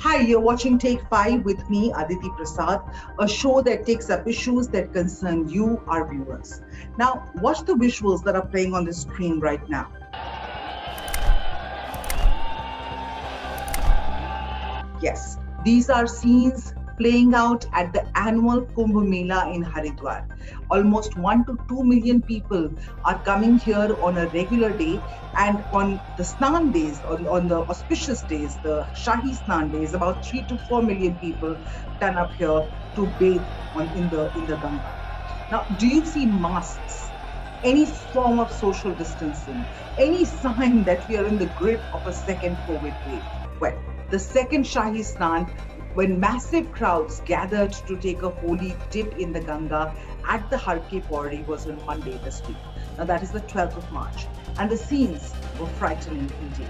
Hi, you're watching Take 5 with me, Aditi Prasad, a show that takes up issues that concern you, our viewers. Now, watch the visuals that are playing on the screen right now. Yes, these are scenes playing out at the annual Kumbh Mela in Haridwar. Almost 1 to 2 million people are coming here on a regular day, and on the Snan days, on the auspicious days, the Shahi Snan days, about 3 to 4 million people turn up here to bathe in the Ganga. Now, do you see masks? Any form of social distancing, any sign that we are in the grip of a second COVID wave? Well, the second Shahi Snan, when massive crowds gathered to take a holy dip in the Ganga at the Har Ki Pauri, was on Monday this week. Now, that is the 12th of March, and the scenes were frightening indeed.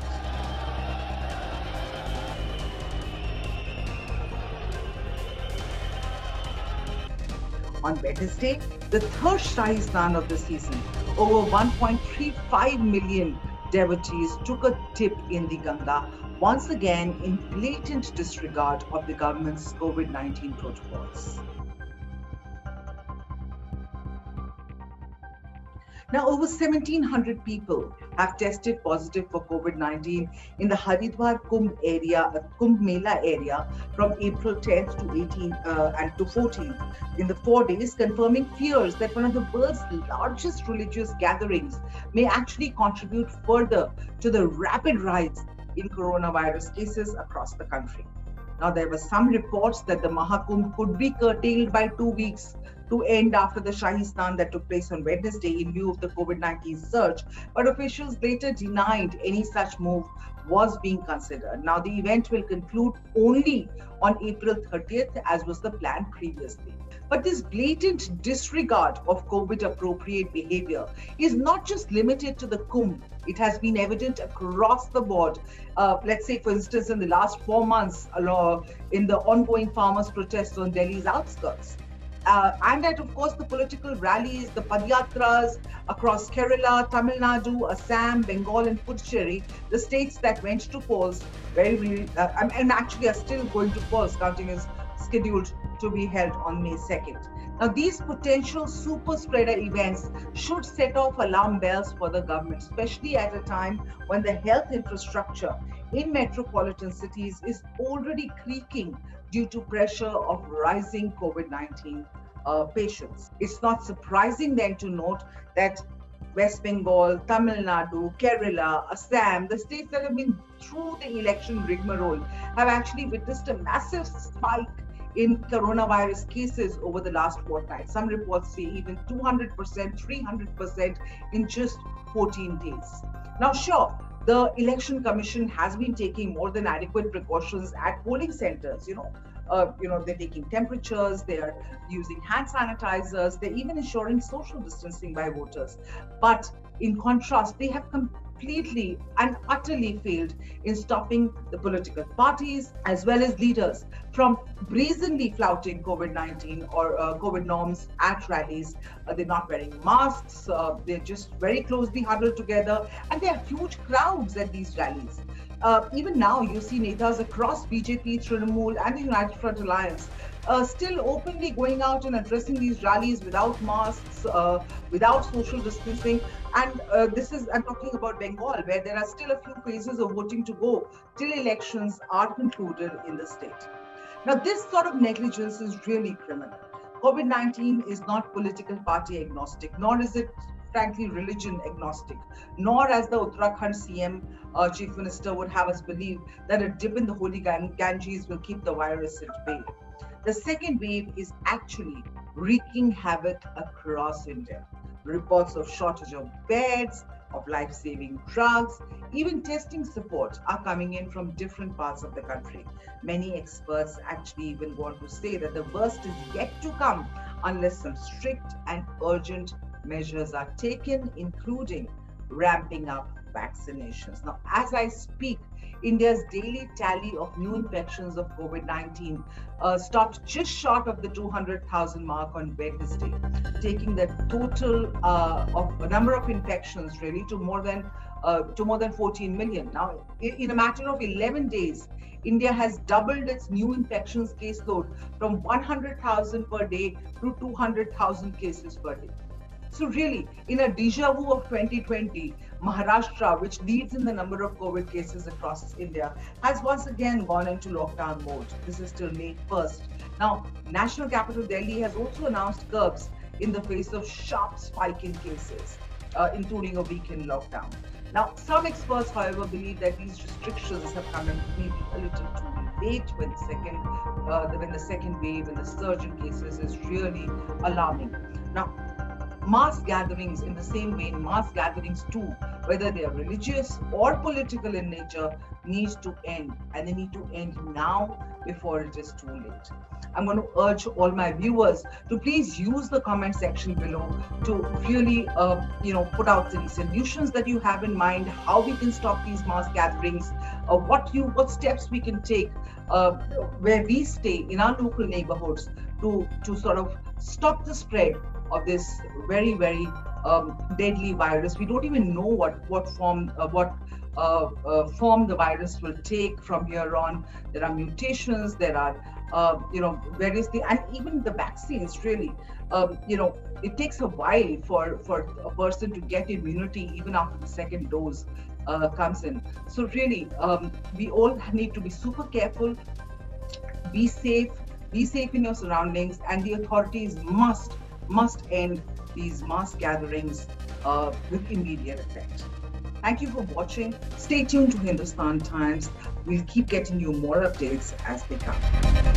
On Wednesday, the third Shahi Snan of the season, over 1.35 million devotees took a dip in the Ganga, once again in blatant disregard of the government's COVID-19 protocols. Now, over 1,700 people have tested positive for COVID-19 in the Haridwar Kumbh Mela area from April 10th to 18th and to 14th in the 4 days, confirming fears that one of the world's largest religious gatherings may actually contribute further to the rapid rise in coronavirus cases across the country. Now, there were some reports that the Mahakumbh could be curtailed by 2 weeks to end after the Shahi Snan that took place on Wednesday in view of the COVID-19 surge, but officials later denied any such move was being considered. Now, the event will conclude only on April 30th, as was the plan previously. But this blatant disregard of COVID-appropriate behavior is not just limited to the Kumbh. It has been evident across the board. Let's say, for instance, in the last 4 months, in the ongoing farmers' protests on Delhi's outskirts. And that, of course, the political rallies, the padyatras across Kerala, Tamil Nadu, Assam, Bengal, and Puducherry, the states that went to polls and actually are still going to polls, counting is scheduled to be held on May 2nd. Now, these potential super spreader events should set off alarm bells for the government, especially at a time when the health infrastructure in metropolitan cities is already creaking due to pressure of rising COVID-19 patients. It's not surprising then to note that West Bengal, Tamil Nadu, Kerala, Assam, the states that have been through the election rigmarole, have actually witnessed a massive spike in coronavirus cases over the last fortnight. Some reports say even 200%, 300% in just 14 days. Now, sure, the Election Commission has been taking more than adequate precautions at polling centers. They're taking temperatures, they are using hand sanitizers, they're even ensuring social distancing by voters. But in contrast, they have completely and utterly failed in stopping the political parties as well as leaders from brazenly flouting COVID-19 or COVID norms at rallies. They're not wearing masks, they're just very closely huddled together, and there are huge crowds at these rallies. Even now, you see netas across BJP, Trinamool, and the United Front Alliance still openly going out and addressing these rallies without masks, without social distancing. And I'm talking about Bengal, where there are still a few phases of voting to go till elections are concluded in the state. Now, this sort of negligence is really criminal. COVID-19 is not political party agnostic, nor is it frankly religion agnostic, nor as the Uttarakhand CM Chief Minister would have us believe that a dip in the holy Ganges will keep the virus at bay. The second wave is actually wreaking havoc across India. Reports of shortage of beds, of life-saving drugs, even testing support are coming in from different parts of the country. Many experts actually even want to say that the worst is yet to come unless some strict and urgent measures are taken, including ramping up vaccinations. Now, as I speak, India's daily tally of new infections of COVID-19 stopped just short of the 200,000 mark on Wednesday, taking the total of number of infections really to more than 14 million. Now, in a matter of 11 days, India has doubled its new infections caseload from 100,000 per day to 200,000 cases per day. So really, in a deja vu of 2020, Maharashtra, which leads in the number of COVID cases across India, has once again gone into lockdown mode. This is till May 1st. Now, National Capital Delhi has also announced curbs in the face of sharp spike in cases, including a weekend lockdown. Now, some experts, however, believe that these restrictions have come in maybe a little too late when the second wave and the surge in cases is really alarming. Now, mass gatherings, in the same vein, mass gatherings too, whether they are religious or political in nature, needs to end, and they need to end now before it is too late. I'm going to urge all my viewers to please use the comment section below to really, put out the solutions that you have in mind, how we can stop these mass gatherings, what steps we can take where we stay in our local neighborhoods to sort of stop the spread of this very, very deadly virus. We don't even know what form the virus will take from here on. There are mutations, there are various things, and even the vaccines really, it takes a while for a person to get immunity even after the second dose comes in. So really, we all need to be super careful, be safe in your surroundings, and the authorities must end these mass gatherings with immediate effect. Thank you for watching. Stay tuned to Hindustan Times. We'll keep getting you more updates as they come.